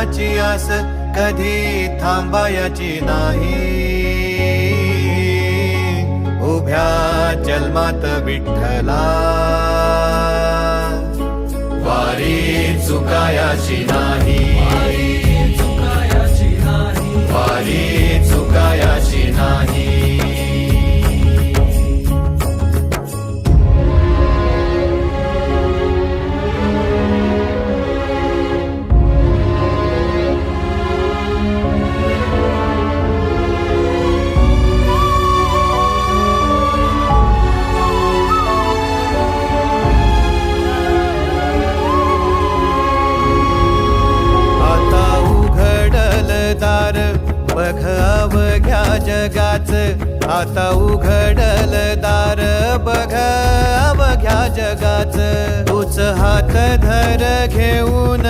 देवाची आस कधी थांबायची नाही. उभ्या जन्मात विठ्ठला वारी चुकायाची नाही. वारी चुकायाची नाही. बघ अवघ्या जगाच, आता उघडल दार बघ अवघ्या जगाच. तूच हात धर घेऊन